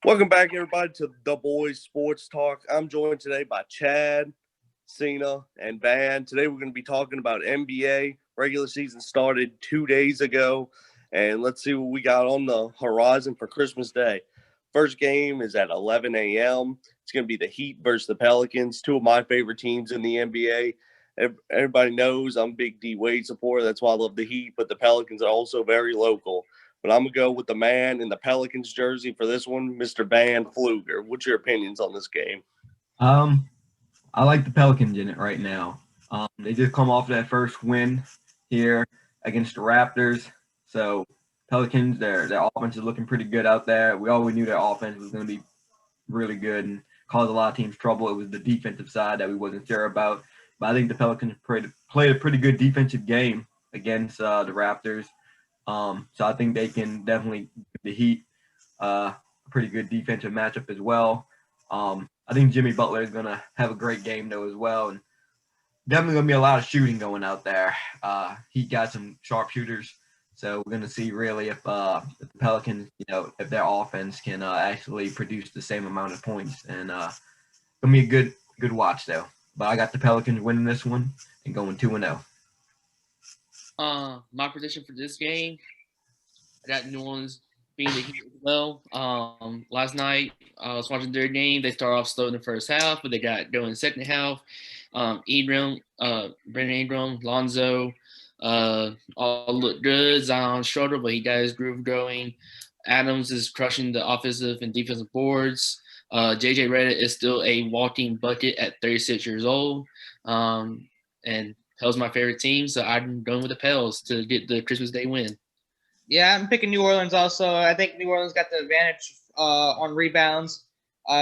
Welcome back, everybody, to the Boys Sports Talk. I'm joined today by Chad, Cena, and Van. Today, we're going to be talking about NBA. Regular season started 2 days ago, and let's see what we got on the horizon for Christmas Day. First game is at 11 a.m. It's going to be the Heat versus the Pelicans, two of my favorite teams in the NBA. Everybody knows I'm a big D Wade supporter. That's why I love the Heat, but the Pelicans are also very local. But I'm going to go with the man in the Pelicans jersey for this one, Mr. Van Fluger. What's your opinions on this game? Um, I like the Pelicans in it right now. They just come off that first win here against the Raptors. So Pelicans, their offense is looking pretty good out there. We always knew their offense was going to be really good and cause a lot of teams trouble. It was the defensive side that we wasn't sure about. But I think the Pelicans played a pretty good defensive game against the Raptors. So I think they can definitely give the Heat a pretty good defensive matchup as well. I think Jimmy Butler is going to have a great game, though, as well. And definitely going to be a lot of shooting going out there. He got some sharpshooters. So we're going to see really if the Pelicans, if their offense can actually produce the same amount of points. And it's going to be a good watch, though. But I got the Pelicans winning this one and going 2-0. My prediction for this game, I got New Orleans being the Heat as well. Last night I was watching their game. They start off slow in the first half, but they got going in the second half. Brandon Ingram, Lonzo, all look good. Zion struggled, but he got his groove going. Adams is crushing the offensive and defensive boards. JJ Redick is still a walking bucket at 36 years old. And Pels my favorite team, so I'm going with the Pels to get the Christmas Day win. Yeah, I'm picking New Orleans also. I think New Orleans got the advantage on rebounds.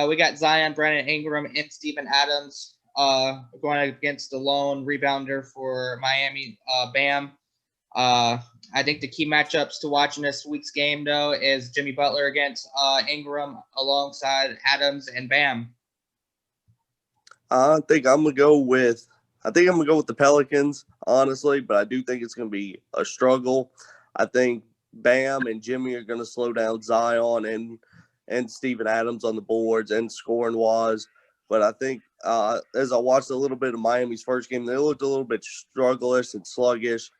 We got Zion, Brandon Ingram, and Steven Adams going against the lone rebounder for Miami, Bam. I think the key matchups to watch in this week's game, though, is Jimmy Butler against Ingram alongside Adams and Bam. I think I'm gonna go with the Pelicans, honestly, but I do think it's gonna be a struggle. I think Bam and Jimmy are gonna slow down Zion and Steven Adams on the boards and scoring wise. But I think as I watched a little bit of Miami's first game, they looked a little bit strugglish and sluggish.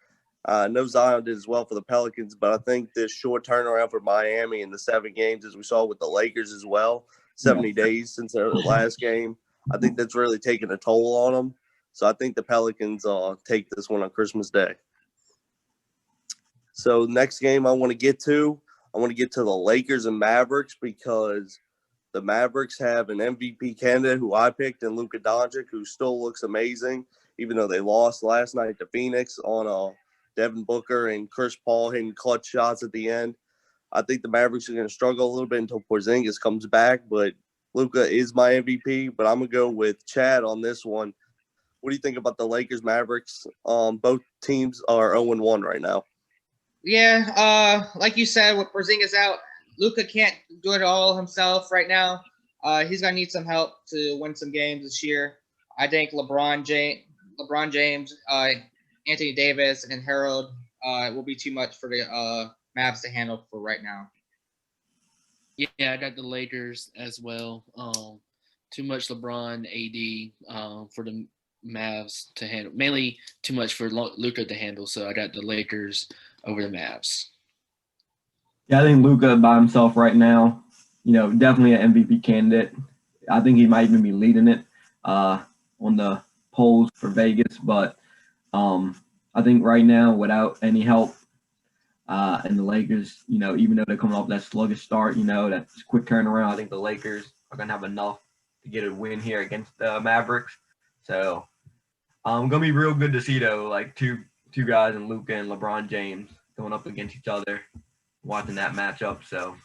No Zion did as well for the Pelicans, but I think this short turnaround for Miami in the 7 games, as we saw with the Lakers as well, 70 days since their last game, I think that's really taken a toll on them. So I think the Pelicans take this one on Christmas Day. So next game I want to get to the Lakers and Mavericks because the Mavericks have an MVP candidate who I picked in Luka Doncic, who still looks amazing, even though they lost last night to Phoenix on Devin Booker and Chris Paul hitting clutch shots at the end. I think the Mavericks are going to struggle a little bit until Porzingis comes back, but Luka is my MVP. But I'm going to go with Chad on this one. What do you think about the Lakers, Mavericks? Both teams are 0-1 right now. Yeah, like you said, with Porzingis out, Luka can't do it all himself right now. He's gonna need some help to win some games this year. I think LeBron James, Anthony Davis, and Harold will be too much for the Mavs to handle for right now. Yeah, I got the Lakers as well. Too much LeBron, AD for the Mavs to handle. Mainly too much for Luka to handle. So I got the Lakers over the Mavs. Yeah, I think Luka by himself right now, definitely an MVP candidate. I think he might even be leading it on the polls for Vegas. But I think right now, without any help, and the Lakers, even though they're coming off that sluggish start, that quick turnaround, I think the Lakers are going to have enough to get a win here against the Mavericks. So going to be real good to see, though, like two guys in Luka and LeBron James going up against each other, watching that matchup. So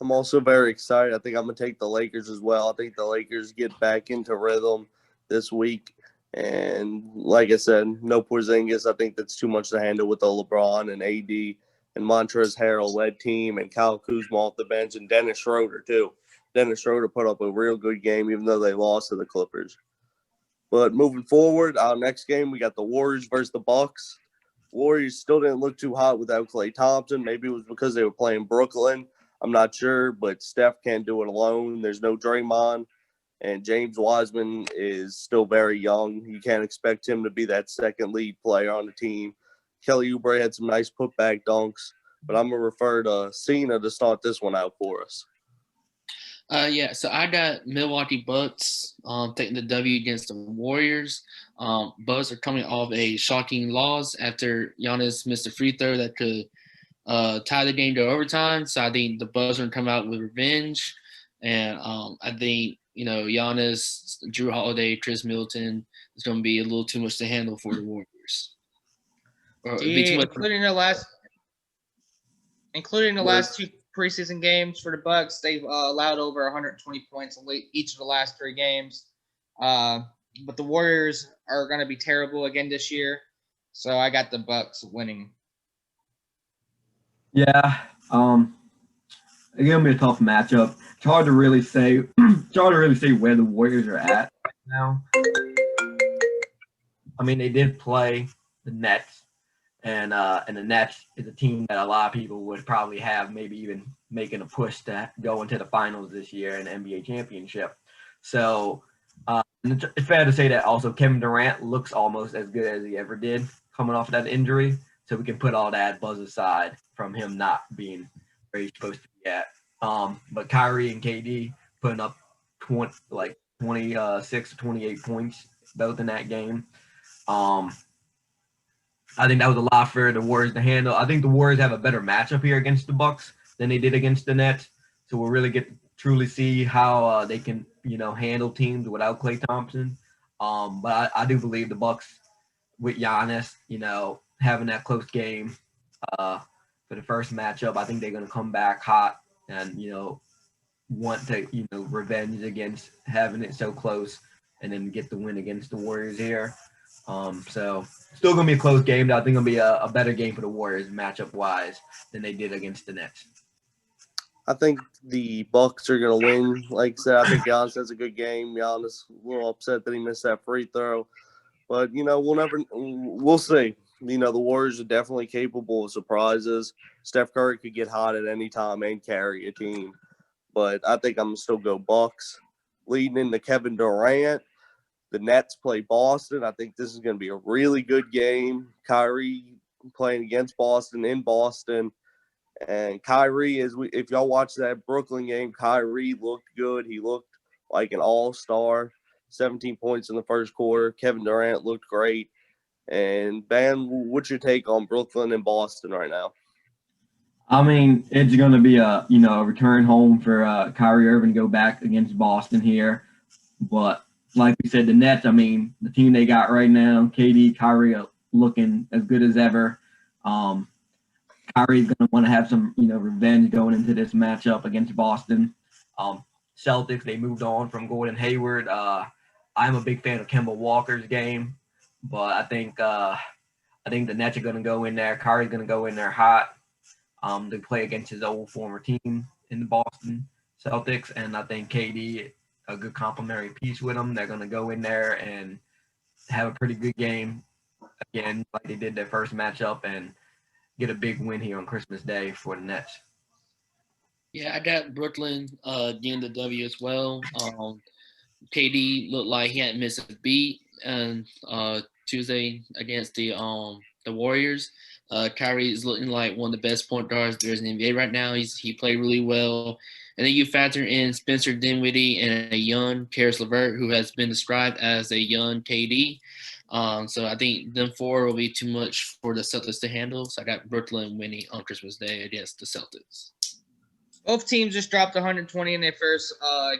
I'm also very excited. I think I'm going to take the Lakers as well. I think the Lakers get back into rhythm this week. And like I said, no Porzingis. I think that's too much to handle with the LeBron and AD and Montrezl Harrell-led team and Kyle Kuzma off the bench and Dennis Schroeder, too. Dennis Schroeder put up a real good game, even though they lost to the Clippers. But moving forward, our next game, we got the Warriors versus the Bucks. Warriors still didn't look too hot without Klay Thompson. Maybe it was because they were playing Brooklyn. I'm not sure, but Steph can't do it alone. There's no Draymond, and James Wiseman is still very young. You can't expect him to be that second lead player on the team. Kelly Oubre had some nice putback dunks, but I'm going to refer to Cena to start this one out for us. Yeah, so I got Milwaukee Bucks taking the W against the Warriors. Bucks are coming off a shocking loss after Giannis missed a free throw that could tie the game to overtime. So I think the Bucks are going to come out with revenge. And I think, Giannis, Drew Holiday, Chris Middleton is going to be a little too much to handle for the Warriors. Or it'd be too much. Including the last two preseason games for the Bucks, they've allowed over 120 points in each of the last 3 games. But the Warriors are going to be terrible again this year, so I got the Bucks winning. Yeah, it's gonna be a tough matchup. It's hard to really say. Where the Warriors are at right now. I mean, they did play the Nets. And the Nets is a team that a lot of people would probably have maybe even making a push to go into the finals this year in the NBA championship. So it's fair to say that also Kevin Durant looks almost as good as he ever did coming off of that injury. So we can put all that buzz aside from him not being where he's supposed to be at. But Kyrie and KD putting up 26 to 28 points both in that game. I think that was a lot for the Warriors to handle. I think the Warriors have a better matchup here against the Bucks than they did against the Nets. So we'll really get to truly see how they can, handle teams without Klay Thompson. But I do believe the Bucks with Giannis, having that close game for the first matchup, I think they're going to come back hot and, want to, revenge against having it so close and then get the win against the Warriors here. So still going to be a close game. I think it'll be a better game for the Warriors matchup-wise than they did against the Nets. I think the Bucks are going to win. Like I said, I think Giannis has a good game. Giannis a little upset that he missed that free throw. But, we'll see. The Warriors are definitely capable of surprises. Steph Curry could get hot at any time and carry a team. But I think I'm going to still go Bucks. Leading into Kevin Durant. The Nets play Boston. I think this is going to be a really good game. Kyrie playing against Boston in Boston. And Kyrie, if y'all watch that Brooklyn game, Kyrie looked good. He looked like an all-star. 17 points in the first quarter. Kevin Durant looked great. And, Ben, what's your take on Brooklyn and Boston right now? I mean, it's going to be a return home for Kyrie Irving to go back against Boston here. But like we said, the Nets, I mean, the team they got right now, KD, Kyrie are looking as good as ever. Kyrie's going to want to have some, revenge going into this matchup against Boston. Celtics, they moved on from Gordon Hayward. I'm a big fan of Kemba Walker's game, but I think the Nets are going to go in there. Kyrie's going to go in there hot to play against his old former team in the Boston Celtics, and I think KD – a good complementary piece with them. They're going to go in there and have a pretty good game again, like they did their first matchup, and get a big win here on Christmas Day for the Nets. Yeah, I got Brooklyn getting the W as well. KD looked like he hadn't missed a beat and Tuesday against the Warriors. Kyrie is looking like one of the best point guards there's in the NBA right now. He played really well. And then you factor in Spencer Dinwiddie and a young Karis LeVert, who has been described as a young KD. So I think them four will be too much for the Celtics to handle. So I got Brooklyn winning on Christmas Day against the Celtics. Both teams just dropped 120 in their first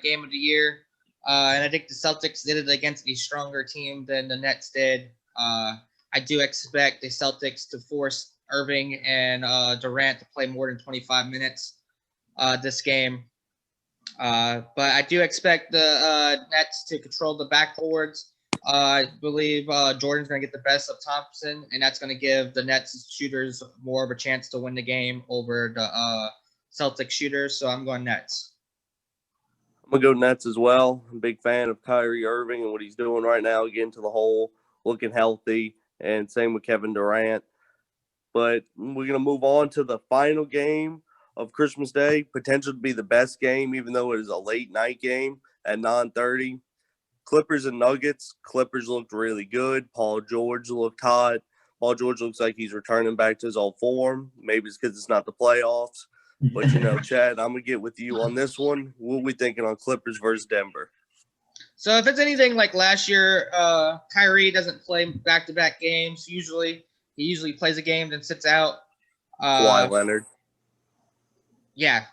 game of the year. And I think the Celtics did it against a stronger team than the Nets did. I do expect the Celtics to force Irving and Durant to play more than 25 minutes this game. But I do expect the Nets to control the backboards. I believe Jordan's going to get the best of Thompson, and that's going to give the Nets shooters more of a chance to win the game over the Celtics shooters. So I'm going Nets. I'm going to go Nets as well. I'm a big fan of Kyrie Irving and what he's doing right now, getting to the hole, looking healthy, and same with Kevin Durant. But we're going to move on to the final game of Christmas Day, potential to be the best game, even though it is a late night game at 9:30. Clippers and Nuggets. Clippers looked really good. Paul George looked hot. Paul George looks like he's returning back to his old form. Maybe it's because it's not the playoffs. But, Chad, I'm going to get with you on this one. What are we thinking on Clippers versus Denver? So if it's anything like last year, Kyrie doesn't play back-to-back games. He usually plays a game then sits out. Kawhi Leonard. Yeah.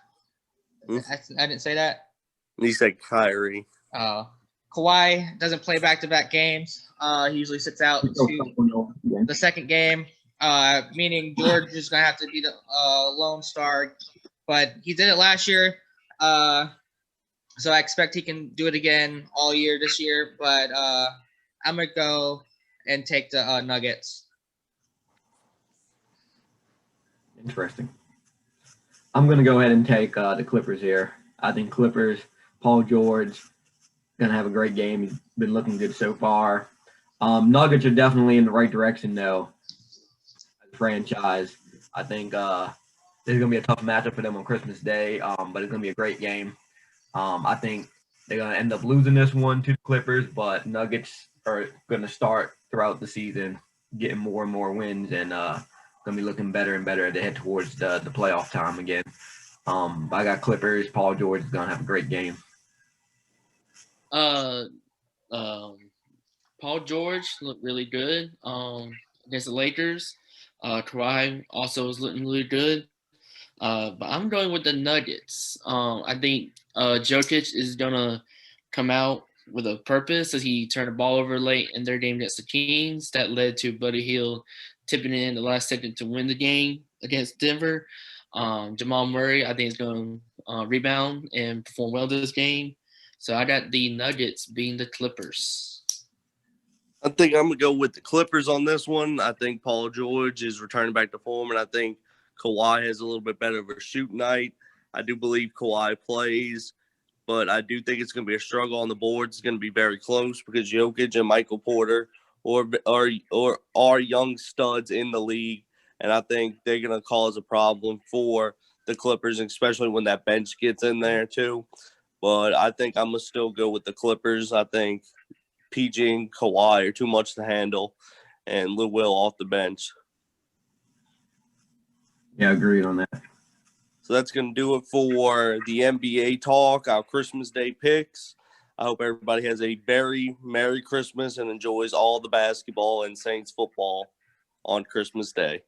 I didn't say that. You said Kyrie. Kawhi doesn't play back-to-back games. He usually sits out the second game, meaning George is going to have to be the lone star. But he did it last year, so I expect he can do it again all year this year. But I'm going to go and take the Nuggets. Interesting. I'm going to go ahead and take the Clippers here. I think Clippers, Paul George, going to have a great game. He's been looking good so far. Nuggets are definitely in the right direction, though, as a franchise. I think this is going to be a tough matchup for them on Christmas Day, but it's going to be a great game. I think they're going to end up losing this one to the Clippers, but Nuggets are going to start throughout the season getting more and more wins and going to be looking better and better as they head towards the playoff time again. I got Clippers. Paul George is going to have a great game. Paul George looked really good against the Lakers. Kawhi also was looking really good. But I'm going with the Nuggets. I think Jokic is going to come out with a purpose as he turned the ball over late in their game against the Kings. That led to Buddy Hield tipping in the last second to win the game against Denver. Jamal Murray, I think, is going to rebound and perform well this game. So I got the Nuggets being the Clippers. I think I'm going to go with the Clippers on this one. I think Paul George is returning back to form, and I think Kawhi has a little bit better of a shoot night. I do believe Kawhi plays, but I do think it's going to be a struggle on the boards. It's going to be very close because Jokic and Michael Porter are young studs in the league, and I think they're going to cause a problem for the Clippers, especially when that bench gets in there too. But I think I'm going to still go with the Clippers. I think PG and Kawhi are too much to handle, and Lou Will off the bench. Yeah, agreed on that. So that's going to do it for the NBA talk, our Christmas Day picks. I hope everybody has a very Merry Christmas and enjoys all the basketball and Saints football on Christmas Day.